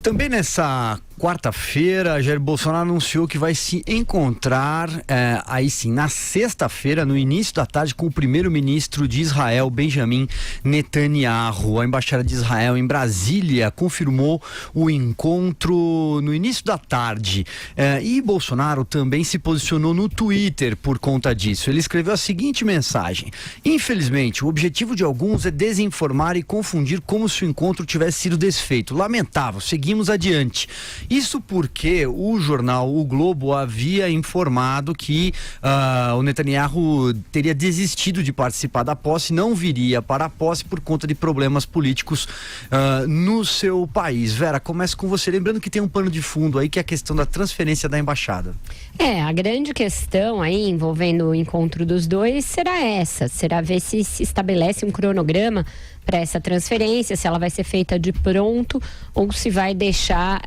Também nessa quarta-feira, Jair Bolsonaro anunciou que vai se encontrar, aí sim, na sexta-feira, no início da tarde, com o primeiro-ministro de Israel, Benjamin Netanyahu. A Embaixada de Israel em Brasília confirmou o encontro no início da tarde. E Bolsonaro também se posicionou no Twitter por conta disso. Ele escreveu a seguinte mensagem: infelizmente, o objetivo de alguns é desinformar e confundir como se o encontro tivesse sido desfeito. Lamentável, seguimos adiante. Isso porque o jornal O Globo havia informado que o Netanyahu teria desistido de participar da posse, não viria para a posse por conta de problemas políticos no seu país. Vera, começo com você. Lembrando que tem um pano de fundo aí, que é a questão da transferência da embaixada. A grande questão aí envolvendo o encontro dos dois será essa, será ver se estabelece um cronograma para essa transferência, se ela vai ser feita de pronto ou se vai deixar,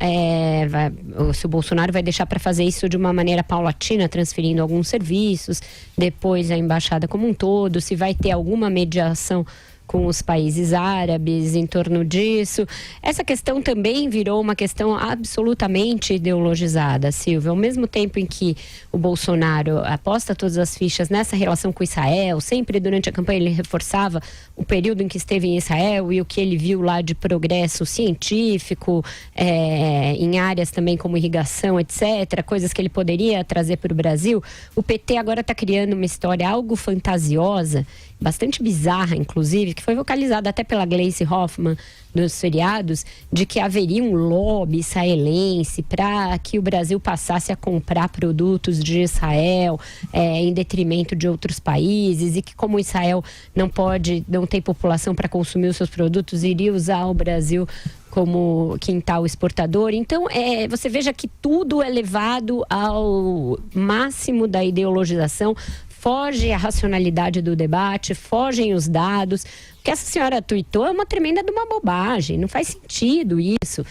se o Bolsonaro vai deixar para fazer isso de uma maneira paulatina, transferindo alguns serviços, depois a embaixada como um todo, se vai ter alguma mediação com os países árabes em torno disso. Essa questão também virou uma questão absolutamente ideologizada, Silvia. Ao mesmo tempo em que o Bolsonaro aposta todas as fichas nessa relação com Israel, sempre durante a campanha ele reforçava o período em que esteve em Israel e o que ele viu lá de progresso científico, em áreas também como irrigação, etc., coisas que ele poderia trazer para o Brasil. O PT agora está criando uma história algo fantasiosa, bastante bizarra, inclusive, que foi vocalizada até pela Gleice Hoffmann nos feriados, de que haveria um lobby israelense para que o Brasil passasse a comprar produtos de Israel em detrimento de outros países, e que como Israel não tem população para consumir os seus produtos, iria usar o Brasil como quintal exportador. Então, você veja que tudo é levado ao máximo da ideologização, foge a racionalidade do debate, fogem os dados. O que essa senhora tuitou é uma tremenda de uma bobagem, não faz sentido isso.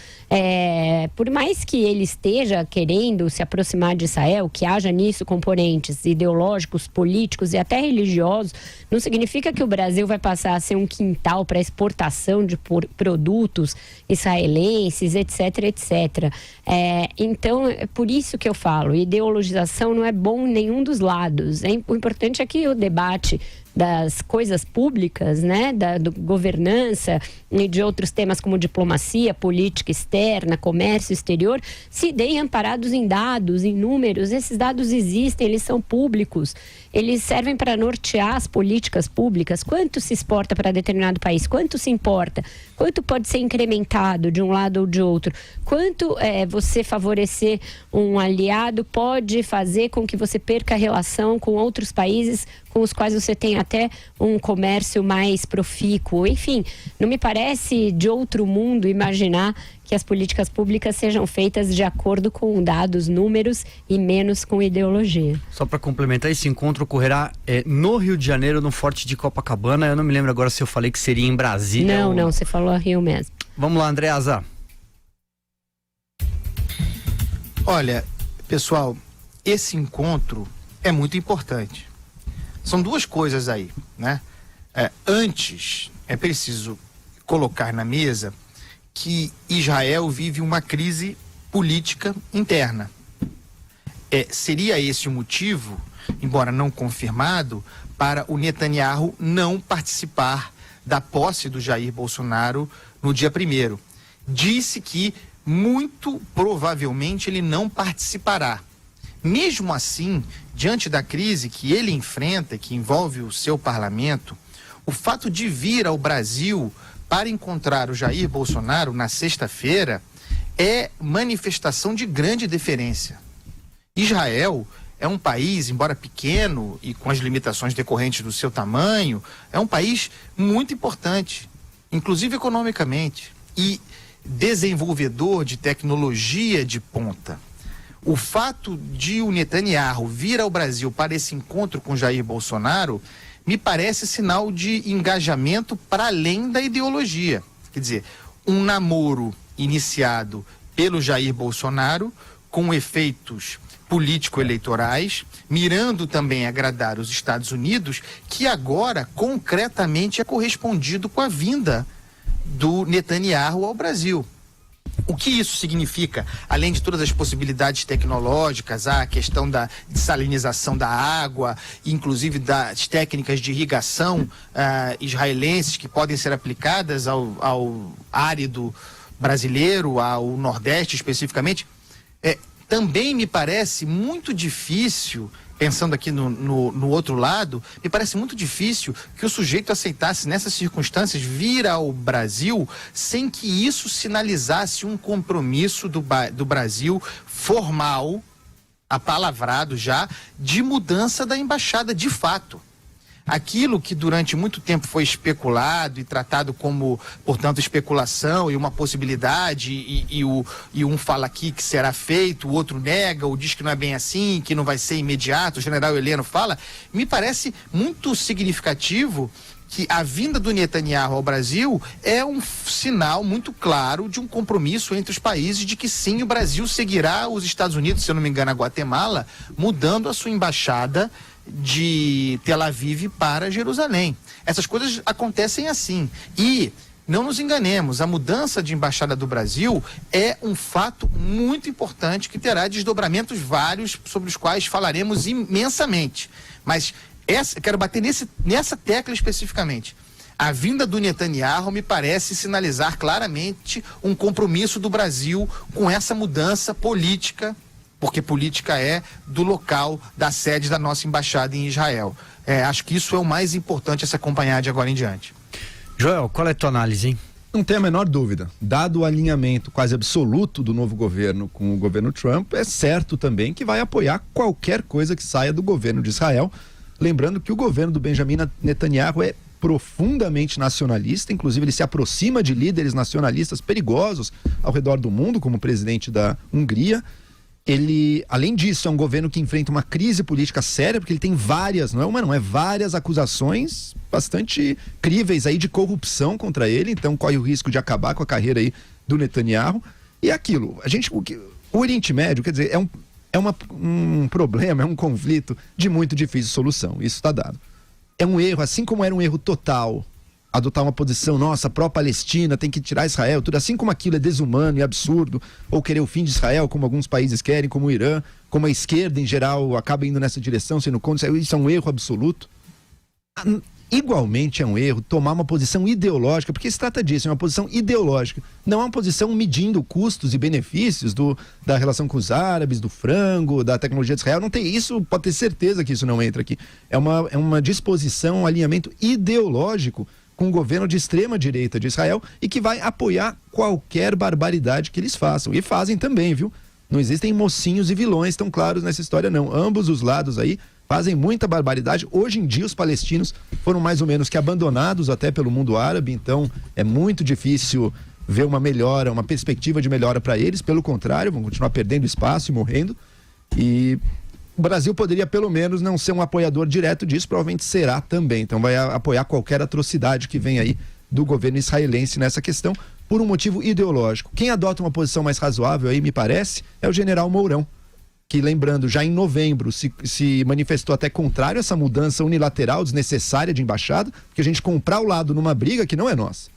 Por mais que ele esteja querendo se aproximar de Israel, que haja nisso componentes ideológicos, políticos e até religiosos, não significa que o Brasil vai passar a ser um quintal para exportação de produtos israelenses, etc, etc. Então, é por isso que eu falo, ideologização não é bom em nenhum dos lados. O importante é que o debate das coisas públicas, da governança e de outros temas como diplomacia, política externa, comércio exterior, se deem amparados em dados, em números. Esses dados existem, eles são públicos, eles servem para nortear as políticas públicas. Quanto se exporta para determinado país, quanto se importa, quanto pode ser incrementado de um lado ou de outro, quanto você favorecer um aliado pode fazer com que você perca a relação com outros países com os quais você tem até um comércio mais profícuo. Enfim, não me parece de outro mundo imaginar que as políticas públicas sejam feitas de acordo com dados, números e menos com ideologia. Só para complementar, esse encontro ocorrerá no Rio de Janeiro, no Forte de Copacabana. Eu não me lembro agora se eu falei que seria em Brasília. Não, você falou Rio mesmo. Vamos lá, Andreasa. Olha, pessoal, esse encontro é muito importante. São duas coisas aí, Antes, é preciso colocar na mesa que Israel vive uma crise política interna. Seria esse o motivo, embora não confirmado, para o Netanyahu não participar da posse do Jair Bolsonaro no dia 1º. Disse que, muito provavelmente, ele não participará. Mesmo assim, diante da crise que ele enfrenta, que envolve o seu parlamento, o fato de vir ao Brasil para encontrar o Jair Bolsonaro na sexta-feira é manifestação de grande deferência. Israel é um país, embora pequeno e com as limitações decorrentes do seu tamanho, é um país muito importante, inclusive economicamente, e desenvolvedor de tecnologia de ponta. O fato de o Netanyahu vir ao Brasil para esse encontro com Jair Bolsonaro me parece sinal de engajamento para além da ideologia. Quer dizer, um namoro iniciado pelo Jair Bolsonaro com efeitos político-eleitorais, mirando também agradar os Estados Unidos, que agora concretamente é correspondido com a vinda do Netanyahu ao Brasil. O que isso significa, além de todas as possibilidades tecnológicas, a questão da desalinização da água, inclusive das técnicas de irrigação israelenses que podem ser aplicadas ao árido brasileiro, ao Nordeste especificamente, também me parece muito difícil, pensando aqui no outro lado, me parece muito difícil que o sujeito aceitasse, nessas circunstâncias, vir ao Brasil sem que isso sinalizasse um compromisso do Brasil formal, apalavrado já, de mudança da embaixada de fato. Aquilo que durante muito tempo foi especulado e tratado como, portanto, especulação e uma possibilidade, e um fala aqui que será feito, o outro nega, ou diz que não é bem assim, que não vai ser imediato, o general Heleno fala, me parece muito significativo que a vinda do Netanyahu ao Brasil é um sinal muito claro de um compromisso entre os países de que sim, o Brasil seguirá os Estados Unidos, se eu não me engano, a Guatemala, mudando a sua embaixada de Tel Aviv para Jerusalém. Essas coisas acontecem assim. E não nos enganemos, a mudança de embaixada do Brasil é um fato muito importante que terá desdobramentos vários sobre os quais falaremos imensamente. Mas quero bater nessa tecla especificamente. A vinda do Netanyahu me parece sinalizar claramente um compromisso do Brasil com essa mudança política, porque política é do local da sede da nossa embaixada em Israel. Acho que isso é o mais importante a se acompanhar de agora em diante. Joel, qual é a tua análise, hein? Não tem a menor dúvida. Dado o alinhamento quase absoluto do novo governo com o governo Trump, é certo também que vai apoiar qualquer coisa que saia do governo de Israel. Lembrando que o governo do Benjamin Netanyahu é profundamente nacionalista, inclusive ele se aproxima de líderes nacionalistas perigosos ao redor do mundo, como o presidente da Hungria. Ele, além disso, é um governo que enfrenta uma crise política séria, porque ele tem várias, não é uma não, é várias acusações bastante críveis aí de corrupção contra ele, então corre o risco de acabar com a carreira aí do Netanyahu. E aquilo, o Oriente Médio, quer dizer, um problema, é um conflito de muito difícil solução, isso está dado. É um erro, assim como era um erro total adotar uma posição, nossa, pró-Palestina, tem que tirar Israel, tudo assim como aquilo é desumano e absurdo, ou querer o fim de Israel, como alguns países querem, como o Irã, como a esquerda em geral acaba indo nessa direção, sendo contra, isso é um erro absoluto. Igualmente é um erro tomar uma posição ideológica, porque se trata disso, é uma posição ideológica, não é uma posição medindo custos e benefícios da relação com os árabes, do frango, da tecnologia de Israel, não tem isso, pode ter certeza que isso não entra aqui. É uma disposição, um alinhamento ideológico com o governo de extrema direita de Israel e que vai apoiar qualquer barbaridade que eles façam. E fazem também, viu? Não existem mocinhos e vilões tão claros nessa história, não. Ambos os lados aí fazem muita barbaridade. Hoje em dia os palestinos foram mais ou menos que abandonados até pelo mundo árabe, então é muito difícil ver uma melhora, uma perspectiva de melhora para eles. Pelo contrário, vão continuar perdendo espaço e morrendo. E o Brasil poderia pelo menos não ser um apoiador direto disso, provavelmente será também. Então vai apoiar qualquer atrocidade que vem aí do governo israelense nessa questão, por um motivo ideológico. Quem adota uma posição mais razoável aí, me parece, é o general Mourão, que, lembrando, já em novembro se manifestou até contrário a essa mudança unilateral, desnecessária de embaixada, porque a gente comprar o lado numa briga que não é nossa.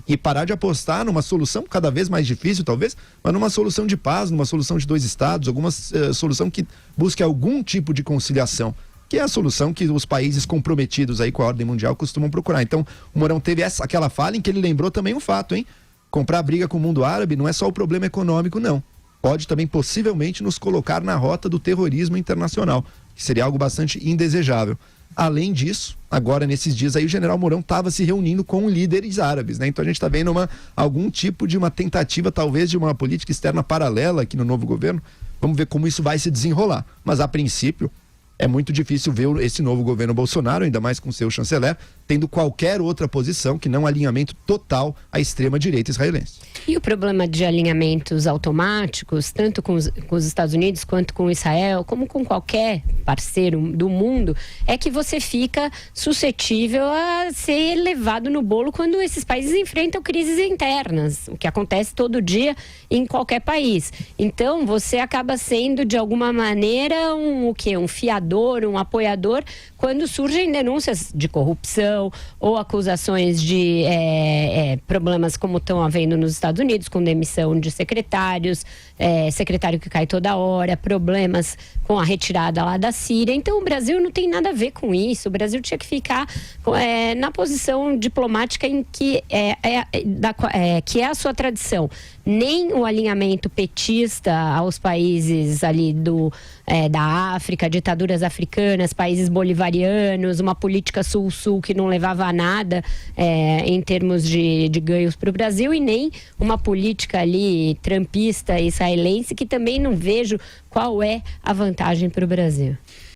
E parar de apostar numa solução cada vez mais difícil, talvez, mas numa solução de paz, numa solução de 2 estados, alguma solução que busque algum tipo de conciliação, que é a solução que os países comprometidos aí com a ordem mundial costumam procurar. Então, o Mourão teve aquela fala em que ele lembrou também um fato, hein? Comprar briga com o mundo árabe não é só o problema econômico, não. Pode também possivelmente nos colocar na rota do terrorismo internacional, que seria algo bastante indesejável. Além disso, agora nesses dias aí o general Mourão estava se reunindo com líderes árabes, né? Então a gente está vendo algum tipo de uma tentativa, talvez, de uma política externa paralela aqui no novo governo. Vamos ver como isso vai se desenrolar. Mas a princípio é muito difícil ver esse novo governo Bolsonaro, ainda mais com seu chanceler, tendo qualquer outra posição que não alinhamento total à extrema-direita israelense. E o problema de alinhamentos automáticos, tanto com os Estados Unidos quanto com Israel, como com qualquer parceiro do mundo, é que você fica suscetível a ser levado no bolo quando esses países enfrentam crises internas, o que acontece todo dia em qualquer país. Então, você acaba sendo, de alguma maneira, um fiador, um apoiador, quando surgem denúncias de corrupção, corrupção ou acusações de problemas como estão havendo nos Estados Unidos, com demissão de secretários, secretário que cai toda hora, problemas com a retirada lá da Síria. Então o Brasil não tem nada a ver com isso. O Brasil tinha que ficar na posição diplomática em que que é a sua tradição. Nem o alinhamento petista aos países ali da África, ditaduras africanas, países bolivarianos, uma política sul-sul que não levava a nada em termos de ganhos para o Brasil, e nem uma política ali trumpista israelense, que também não vejo qual é a vantagem para o Brasil.